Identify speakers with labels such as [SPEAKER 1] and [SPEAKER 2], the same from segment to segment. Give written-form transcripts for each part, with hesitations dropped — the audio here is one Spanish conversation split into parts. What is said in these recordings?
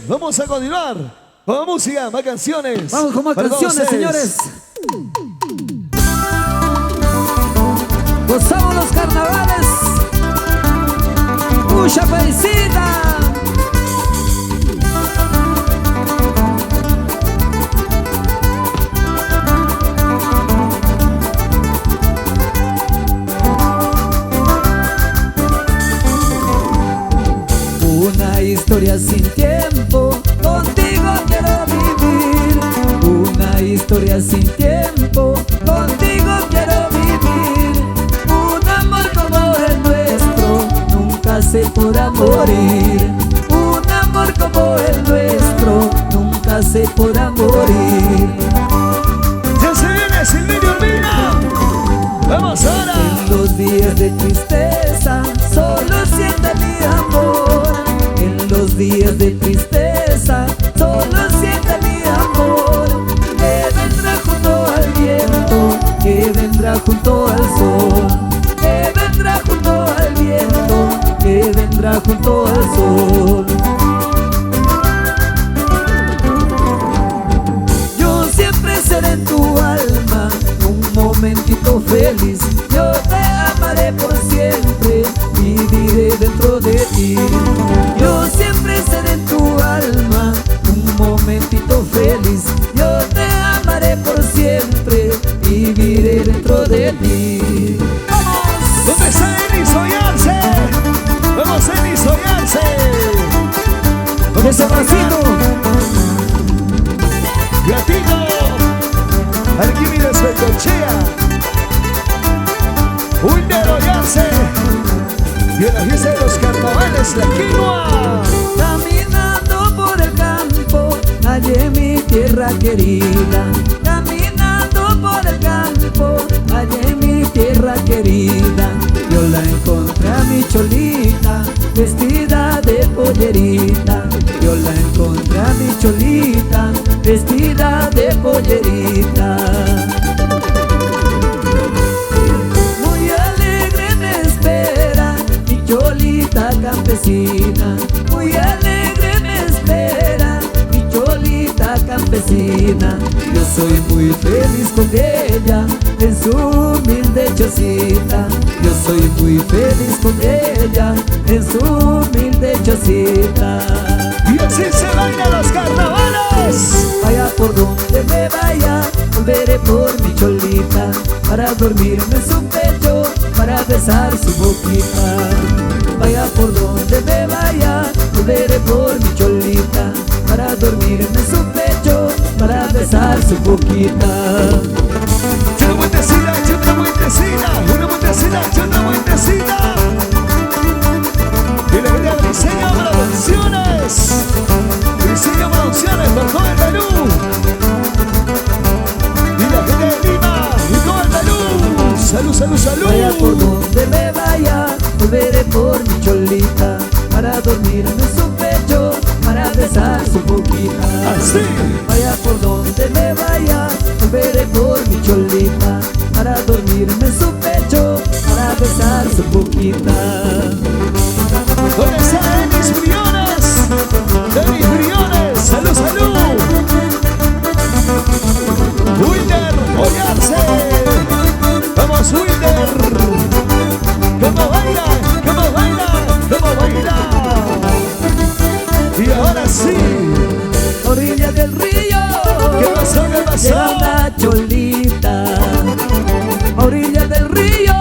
[SPEAKER 1] vamos a continuar con música, más canciones.
[SPEAKER 2] Vamos con más canciones, señores. Gozamos los carnavales. Mucha paisita. Una historia sin tiempo, contigo quiero vivir. Una historia sin tiempo, contigo quiero vivir. Un amor como el nuestro nunca se podrá morir. Un amor como el nuestro nunca se podrá morir.
[SPEAKER 1] Ya se viene Silverio Urbina. Vamos ahora.
[SPEAKER 2] En los días de tristeza solo siente mi amor. En los días de tristeza solo siente mi amor. Que vendrá junto al viento, que vendrá junto al sol. Que vendrá junto al viento, que vendrá junto al sol. Yo siempre seré en tu alma un momentito feliz. Yo te amaré por siempre, viviré dentro de ti. Yo siempre seré en tu alma un momentito feliz. Yo te amaré por siempre, viviré dentro de ti. ¡Vamos!
[SPEAKER 1] ¿Dónde está Enis Ollarse? Vamos Enis Ollarse.
[SPEAKER 2] ¡Ese vasito!
[SPEAKER 1] Gatito, Arquímedes Bengochea, Wilder Ollarse. Y en la fiesta de los carnavales, la quinoa.
[SPEAKER 2] Caminando por el campo, hallé mi tierra querida. Caminando por el campo, hallé mi tierra querida. Yo la encontré a mi cholita, vestida de pollerita. Yo la encontré a mi cholita, vestida de pollerita. Muy alegre me espera mi cholita campesina. Muy alegre me espera mi cholita campesina. Yo soy muy feliz con ella en su humilde chocita. Yo soy muy feliz con ella en su humilde chocita.
[SPEAKER 1] Y así se bailan los carnavales.
[SPEAKER 2] Vaya por donde me vaya, volveré por mi cholita, para dormirme en su pecho, para besar su boquita. Vaya por donde me vaya, volveré por mi cholita, para dormirme en su pecho, para besar su boquita.
[SPEAKER 1] Una vueltecita, una vueltecita, una vueltecita, una vueltecita. Y la gente de Diseño Producciones. Diseño Producciones por todo el Perú. Y la gente de Lima y todo el Perú. Salud, salud, salud.
[SPEAKER 2] Vaya por donde me vaya, volveré por mi cholita, para dormirme en su pecho, para besar su boquita.
[SPEAKER 1] Así.
[SPEAKER 2] Vaya por donde me vaya, volveré por mi cholita, para dormirme en su pecho, para besar su boquita.
[SPEAKER 1] ¿Dónde está Denis Briones? Denis Briones, salud, salud. Wilder Ollarse. Vamos Wilder. ¿Cómo baila? ¿Cómo baila? ¿Cómo baila? Y ahora sí.
[SPEAKER 2] Orilla del río,
[SPEAKER 1] ¿Qué pasó? ¿Qué pasó?
[SPEAKER 2] llega una cholita. A orilla del río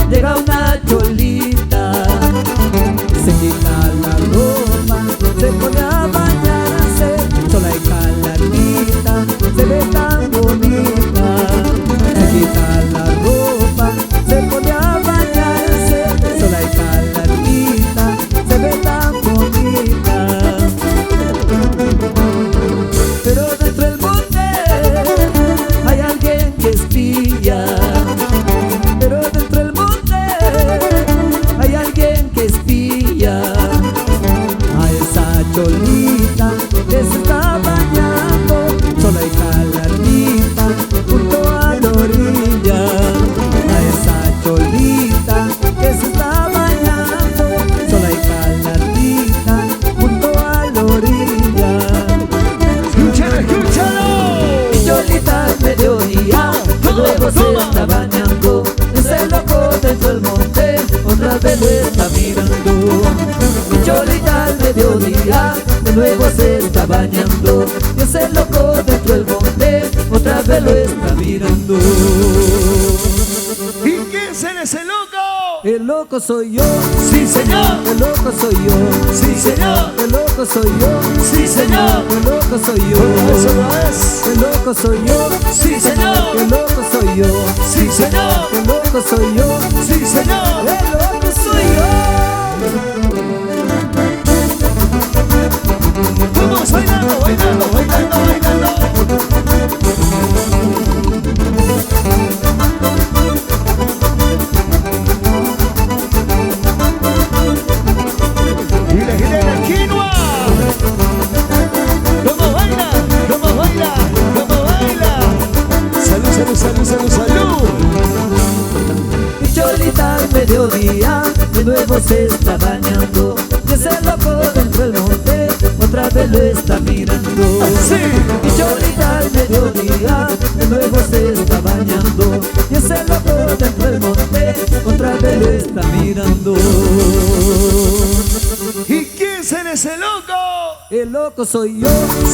[SPEAKER 2] llega una cholita. Se quita la ropa, se pone a bañarse, sola y caladita, se ve tan bonita. Se quita la ropa, se pone a bañarse, sola y caladita, se ve tan bonita. Pero dentro del monte hay alguien que espía. Pero dentro del monte hay alguien que espía a esa cholita que se está bañando, sola y caladita, junto a la orilla. A esa cholita que se está bañando, sola y caladita, junto a nuevo se está bañando. Ese loco dentro del monte otra vez lo está mirando. Mi cholita al mediodía de nuevo se está bañando. Y ese loco dentro del monte otra vez lo está mirando.
[SPEAKER 1] ¿Y quién será ese loco?
[SPEAKER 2] El loco soy yo,
[SPEAKER 1] Sí, señor.
[SPEAKER 2] el loco soy yo,
[SPEAKER 1] Sí, señor.
[SPEAKER 2] el loco soy yo,
[SPEAKER 1] Sí, señor.
[SPEAKER 2] el loco soy yo,
[SPEAKER 1] Eso no es.
[SPEAKER 2] el loco soy yo,
[SPEAKER 1] Sí, señor.
[SPEAKER 2] el loco soy yo,
[SPEAKER 1] Sí, señor.
[SPEAKER 2] el loco soy yo,
[SPEAKER 1] Sí, señor.
[SPEAKER 2] el loco soy yo.
[SPEAKER 1] Vamos bailando, bailando, bailando, bailando. Y la gente de la quinoa. ¿Cómo baila? ¿Cómo baila? ¿Cómo baila? Salud, salud, salud, salud, salud.
[SPEAKER 2] Mi cholita al mediodía de nuevo se está bañando. Y ese loco dentro del monte otra vez lo está mirando.
[SPEAKER 1] Sí.
[SPEAKER 2] Mi cholita al mediodía de nuevo se está bañando. Y ese loco dentro del monte otra vez lo está mirando.
[SPEAKER 1] ¿Y quién será ese loco?
[SPEAKER 2] El loco soy yo,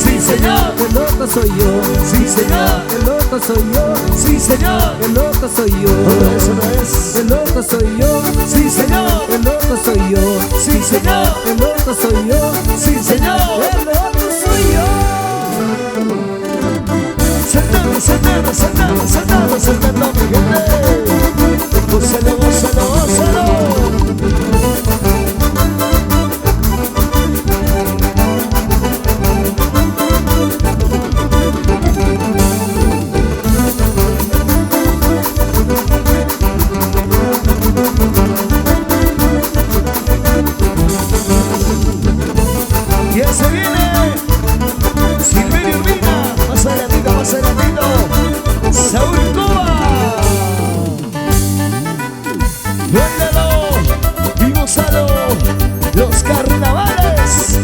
[SPEAKER 1] Sí, señor.
[SPEAKER 2] el loco soy yo,
[SPEAKER 1] Sí, señor.
[SPEAKER 2] el loco soy yo,
[SPEAKER 1] Sí, señor.
[SPEAKER 2] el loco soy yo,
[SPEAKER 1] Eso no es.
[SPEAKER 2] el loco soy yo,
[SPEAKER 1] Sí, señor.
[SPEAKER 2] el loco soy yo,
[SPEAKER 1] Sí, señor.
[SPEAKER 2] el loco soy yo,
[SPEAKER 1] Sí, señor.
[SPEAKER 2] el loco soy yo.
[SPEAKER 1] Saltando, saltando, saltando, saltando, saltando, mi gente. Gózalo, gózalo, gózalo. Y ahí se viene Silverio Urbina, más adelantito, más adelantito. Saúl Coba. Bailalo y gózalo, los carnavales.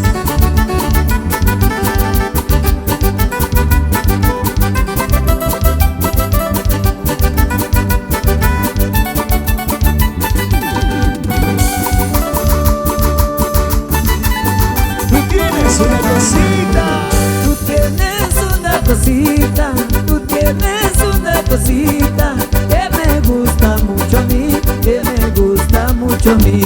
[SPEAKER 1] Tú tienes una cosita.
[SPEAKER 2] Tú tienes una cosita, tú tienes una cosita que me gusta mucho a mí, que me gusta mucho a mí.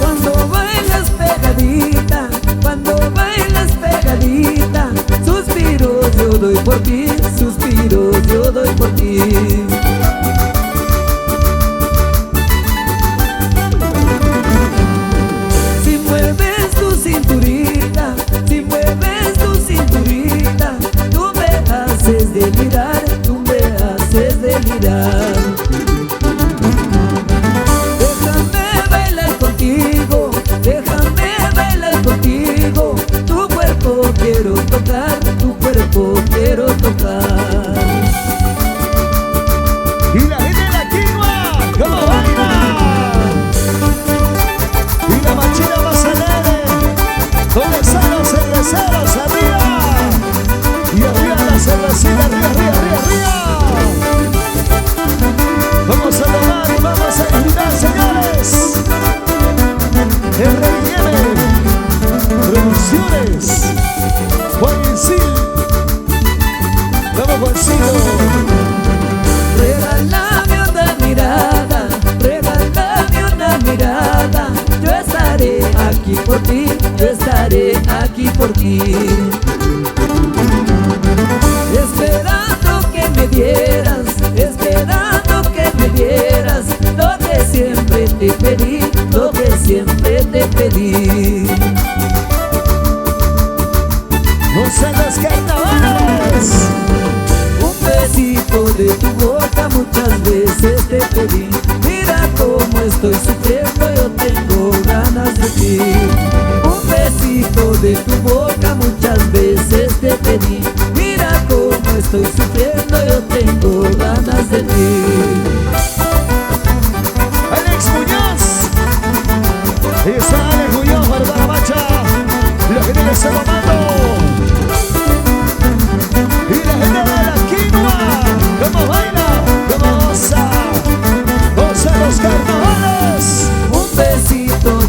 [SPEAKER 2] Cuando bailas pegadita, cuando bailas pegadita, suspiros yo doy por ti, suspiros yo doy por ti. Si mueves tu cinturita, si mueves tu cinturita, tú me haces delirar, tú me haces delirar. Déjame bailar contigo, déjame bailar contigo. Tu cuerpo quiero tocar, tu cuerpo quiero tocar.
[SPEAKER 1] Y la gente de la quinoa, ¿cómo baila? Y la machina más alegre, con los salos cerveceros arriba. Y arriba la cervecita, arriba, arriba, arriba, arriba. Vamos a lograr y vamos a disfrutar, señores. R&M Producciones, Juancito. Vamos, Juancito.
[SPEAKER 2] Regálame una mirada, regálame una mirada. Yo estaré aquí por ti, yo estaré aquí por ti. Esperando que me dieras, esperando que me dieras lo que siempre te pedí, lo que siempre te pedí.
[SPEAKER 1] Gozan los carnavales.
[SPEAKER 2] Un besito de tu boca muchas veces te pedí. Mira cómo estoy sufriendo, yo tengo ganas de ti. Un besito de tu boca muchas veces te pedí. Mira cómo estoy sufriendo, yo tengo ganas de ti.
[SPEAKER 1] Alex Muñoz. Ahí está Alex Muñoz, Bárbara Macha. La gente de Salomando. Y la gente de la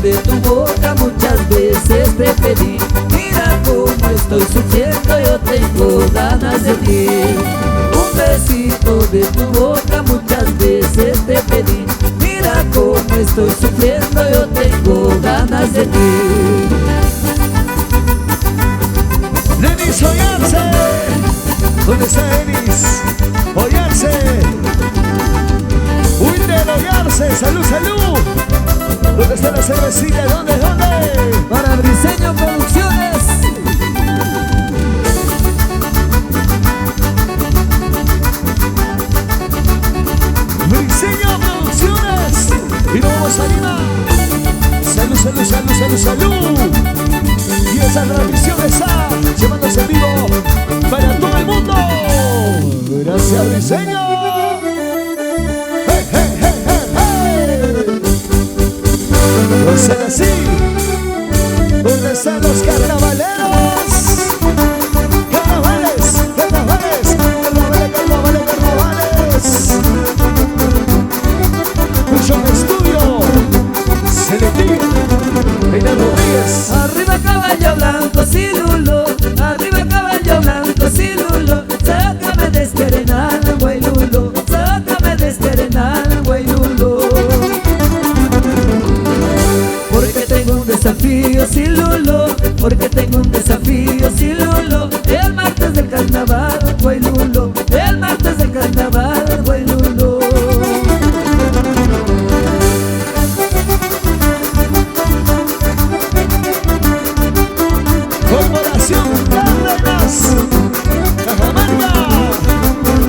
[SPEAKER 2] de tu boca muchas veces te pedí. Mira cómo estoy sufriendo, yo tengo ganas de ti. Un besito de tu boca muchas veces te pedí. Mira cómo estoy sufriendo, yo tengo ganas de ti.
[SPEAKER 1] Denis Ollarse, ¿dónde está Denis? Ollarse, Wilder Ollarse, salud, salud. ¿Dónde está la cervecita? ¿Dónde?
[SPEAKER 2] Para Briseño Producciones.
[SPEAKER 1] Briseño Producciones. Y nos vamos arriba. Salud, salud, salud, salud, salud. Y esa transmisión está llevándose en vivo para todo el mundo. Gracias, Briseño. Hey, hey, hey, hey, hey. No será así. ¿Dónde están los carnavaleros? Carnavales, carnavales, carnavales, carnavales, carnavales. Fusion Studio, Selectín, Reina Rodríguez.
[SPEAKER 2] Arriba caballo blanco, sí lulo. Arriba caballo blanco, sí lulo. Sácame de este arenal, güey lulo. Sácame de este arenal, güey lulo. Porque tengo un desafío, sí lulo. Porque tengo un desafío, sí lulo. El martes del carnaval, güey lulo. El martes del carnaval, güey lulo.
[SPEAKER 1] Corporación Cárdenas, Cajamarca,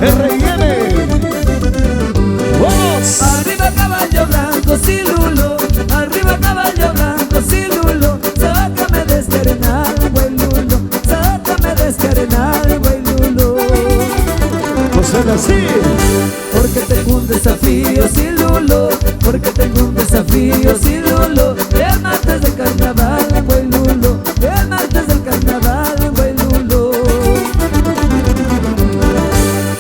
[SPEAKER 1] R&M. ¡Vamos!
[SPEAKER 2] Arriba caballo blanco, sí lulo. Arriba caballo blanco, sí lulo. Sácame de este arenal, güey lulo. Sácame de este arenal, güey lulo.
[SPEAKER 1] No será así.
[SPEAKER 2] Porque tengo un desafío, sí lulo. Porque tengo un desafío, sí lulo. El martes del carnaval, güey lulo. El martes del carnaval, güey lulo.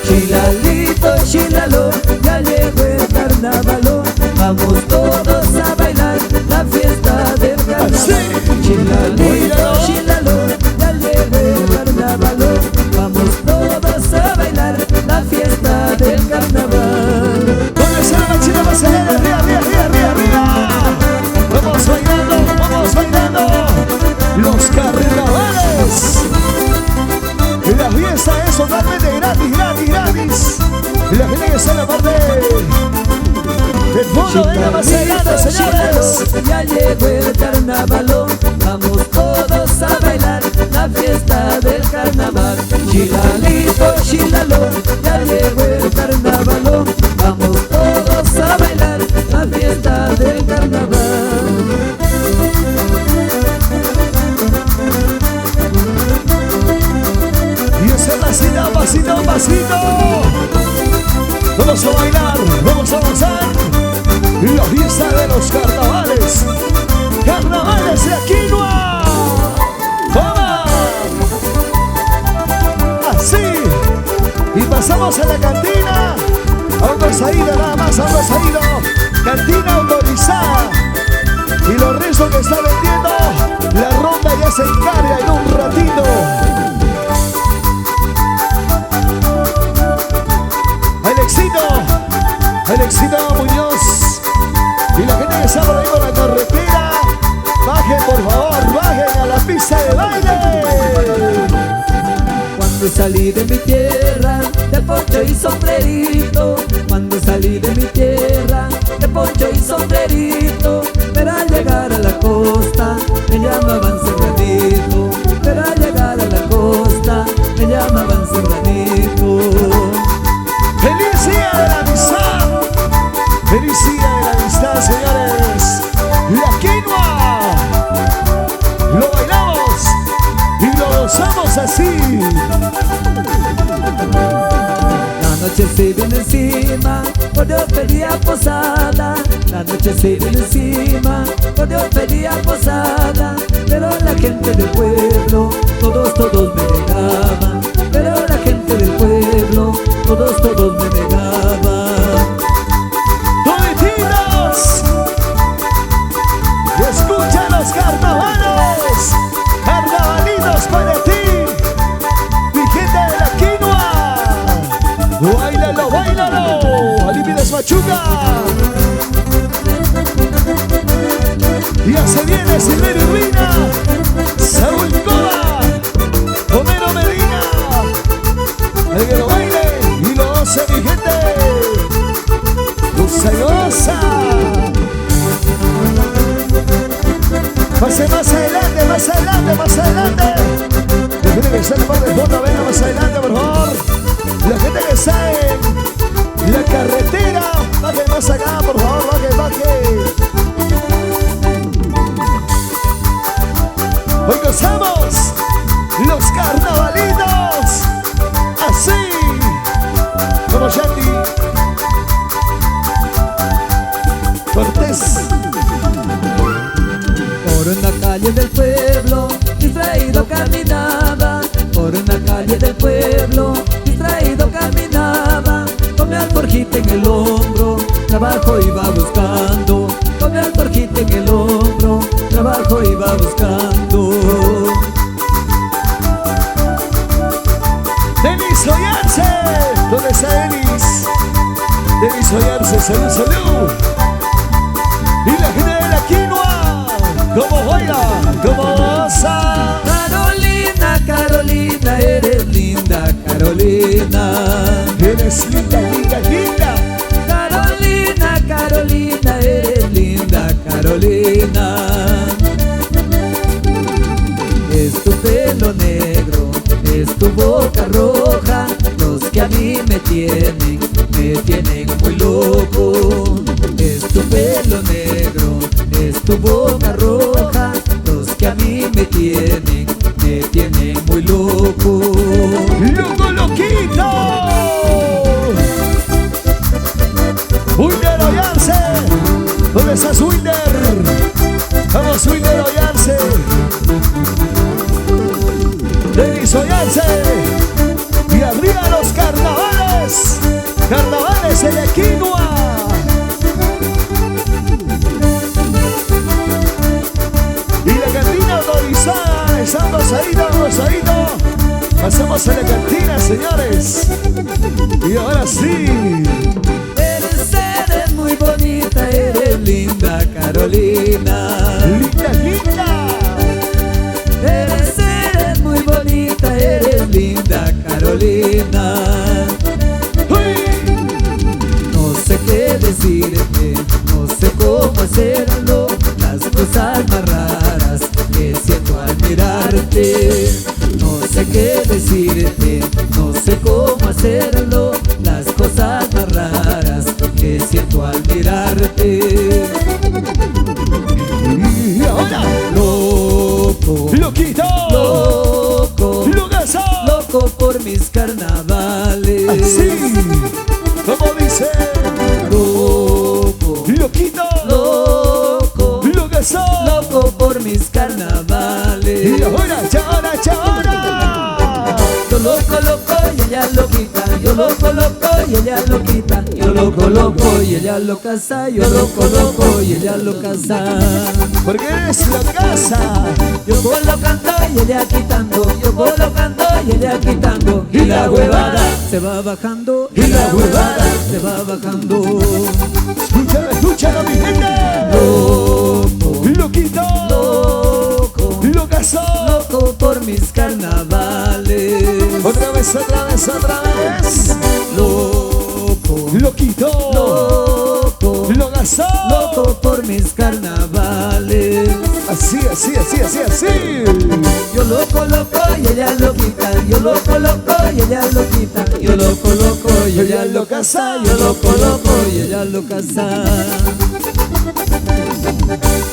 [SPEAKER 2] Chilalito, chilalo, ya llegó el carnavalón. Vamos todos a bailar la fiesta del carnaval. Chilalito, chilalo, ya llegó el carnavalón. Vamos todos a bailar la fiesta del carnaval.
[SPEAKER 1] ¿Dónde está la machina más allá? Arriba, arriba, arriba, arriba, arriba. Vamos bailando, vamos bailando. Los carnavales. Y la fiesta es totalmente gratis, gratis, gratis. Y la gente que está en la parte del fondo de la macellana, señores.
[SPEAKER 2] Ya llegó el carnavalón. Vamos todos a bailar la fiesta del carnaval. Chilalito, chilalo, ya llegó el carnavalón. Vamos todos a bailar la fiesta del carnaval.
[SPEAKER 1] Y ese pasito, pasito, pasito. Vamos a bailar, vamos a avanzar. La fiesta de los carnavales. Carnavales de Aquinua. ¡Vamos! Así. Y pasamos a la cantina. A un pasadito nada más, a un pasadito. Cantina autorizada. Y los restos que está vendiendo, la ronda ya se encarga en un ratito. Alexito Muñoz y la gente que está por ahí por la carretera, bajen por favor, bajen a la pista de baile.
[SPEAKER 2] Cuando salí de mi tierra, de poncho y sombrerito. Cuando salí de mi tierra, de poncho y sombrerito. Pero al llegar a la costa, me llamaban Serranito. Pero al llegar a la costa, me llamaban Serranito.
[SPEAKER 1] ¡Feliz día de la amistad! ¡Feliz día de la amistad, señores! ¡La quinoa! ¡Lo bailamos! ¡Y lo gozamos así!
[SPEAKER 2] La noche se viene encima, por Dios pedía posada. La noche se viene encima, por Dios pedía posada. Pero la gente del pueblo, todos me negaban. Pero la gente del pueblo, todos me negaban.
[SPEAKER 1] ¡Todititos! ¡Es Pachuca. Ya se viene Silverio Urbina, Saúl Coba, Homero Medina. El que lo baile y lo hace mi gente. Goza y goza. Pase más adelante, más adelante, más adelante. La gente que está en la parte de fondo, venga más adelante, por favor. La gente que está en la carretera, baje más acá, por favor, baje, baje. Hoy gozamos los carnavalitos, así como Yandy Cortés.
[SPEAKER 2] Por una calle del pueblo, distraído caminaba. Por una calle del pueblo, distraído caminaba. Con mi alforjita en el hombro, trabajo iba buscando. Con mi alforjita en el hombro, trabajo iba buscando.
[SPEAKER 1] Denis Ollarse, ¿dónde está Denis? Denis Ollarse, salud, salud. Y la gente de la quinoa, ¿cómo baila? ¿Cómo goza?
[SPEAKER 2] Carolina, Carolina, eres linda, Carolina.
[SPEAKER 1] Eres linda, linda, linda.
[SPEAKER 2] Carolina, Carolina, eres linda, Carolina. Es tu pelo negro, es tu boca roja, los que a mí me tienen muy loco. Es tu pelo negro, es tu boca roja, los que a mí me tienen muy loco.
[SPEAKER 1] ¡Loco, loquito! ¡Wilder Ollarse! ¿Dónde estás, Wilder? ¡Vamos, Wilder Ollarse! ¡Denis Ollarse! ¡Y arriba los carnavales! ¡Carnavales en la quinoa! Y la cantina autorizada, está rosadito, rosadito. Pasamos a la cantina, señores. Y ahora sí.
[SPEAKER 2] Eres muy bonita, eres linda, Carolina.
[SPEAKER 1] Linda, linda.
[SPEAKER 2] Eres muy bonita, eres linda, Carolina.
[SPEAKER 1] ¡Uy!
[SPEAKER 2] No sé qué decirte, no sé cómo hacerlo, las cosas más raras que siento al mirarte. No sé qué decirte, no sé cómo hacerlo, las cosas más raras que siento al mirarte.
[SPEAKER 1] Y ahora,
[SPEAKER 2] Loco,
[SPEAKER 1] loquito,
[SPEAKER 2] loco,
[SPEAKER 1] locazo.
[SPEAKER 2] loco por mis carnavales.
[SPEAKER 1] Así, como dice,
[SPEAKER 2] Loco,
[SPEAKER 1] loquito,
[SPEAKER 2] loco,
[SPEAKER 1] locazo.
[SPEAKER 2] loco por mis carnavales.
[SPEAKER 1] Y ahora, ahora, ahora.
[SPEAKER 2] Yo loco, loco y ella lo quita. Yo loco, loco y ella lo quita. Yo loco, loco y ella lo casa. Yo loco, loco y ella lo casa.
[SPEAKER 1] Porque eres la casa.
[SPEAKER 2] Yo colocando y ella quitando. Yo colocando y ella quitando. Y la huevada se va bajando.
[SPEAKER 1] Y la huevada
[SPEAKER 2] se va bajando.
[SPEAKER 1] Escúchalo, escúchalo, mi gente.
[SPEAKER 2] Loco,
[SPEAKER 1] Loquito,
[SPEAKER 2] loco,
[SPEAKER 1] locazo.
[SPEAKER 2] loco por mis carnavales.
[SPEAKER 1] Otra vez, otra vez, otra vez.
[SPEAKER 2] Loco,
[SPEAKER 1] Loquito,
[SPEAKER 2] loco,
[SPEAKER 1] locazo.
[SPEAKER 2] loco por mis carnavales.
[SPEAKER 1] Así, así, así, así, así.
[SPEAKER 2] Yo loco, loco y ella lo quita. Yo loco, loco y ella lo quita. Yo loco, loco y ella lo casa. Yo loco, loco y ella lo casa.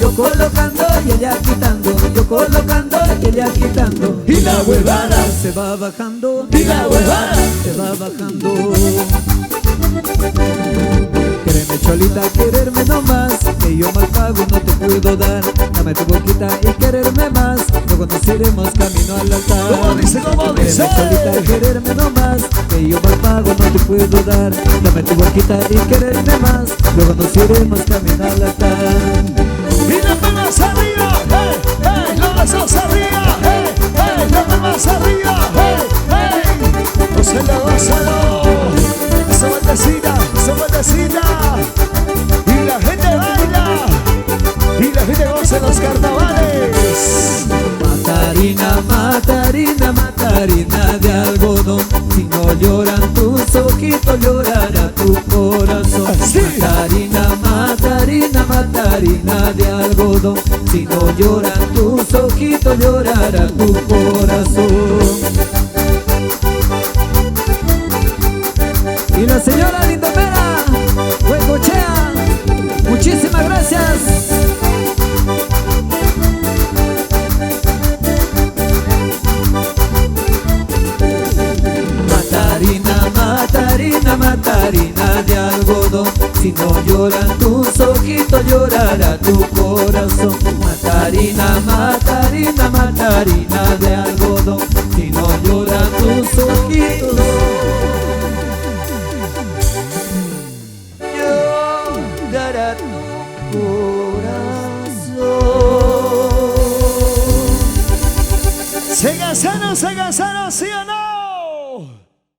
[SPEAKER 2] Yo colocando y ella quitando. Yo colocando y ella quitando.
[SPEAKER 1] Y la huevada
[SPEAKER 2] se va bajando.
[SPEAKER 1] Y la huevada
[SPEAKER 2] se va bajando. Quéreme cholita, quererme nomás, que yo mal pago no te puedo dar. Dame tu boquita y quererme más, luego nos iremos camino al altar.
[SPEAKER 1] ¿Cómo dice, cómo dice?
[SPEAKER 2] Quéreme cholita, quererme nomás, que yo mal pago no te puedo dar. Dame tu boquita y quererme más, luego nos iremos camino al altar.
[SPEAKER 1] Y las palmas arriba, los brazos arriba, las palmas arriba, gózalo, gózalo. Esa vueltecita, esa vueltecita. Navales.
[SPEAKER 2] Matarina, Matarina, Matarina de algodón. Si no lloran tus ojitos, llorará tu corazón.
[SPEAKER 1] Así.
[SPEAKER 2] Matarina, Matarina, Matarina de algodón. Si no lloran tus ojitos, llorará tu corazón. Y la señora Lindomera Huecochea, muchísimas gracias. Matarina, Matarina, Matarina de algodón. Si no lloran tus ojitos, llorará tu corazón. Matarina, Matarina, Matarina de algodón. Si no lloran tus ojitos, llorará tu corazón.
[SPEAKER 1] Se cansaron, ¿sí o no?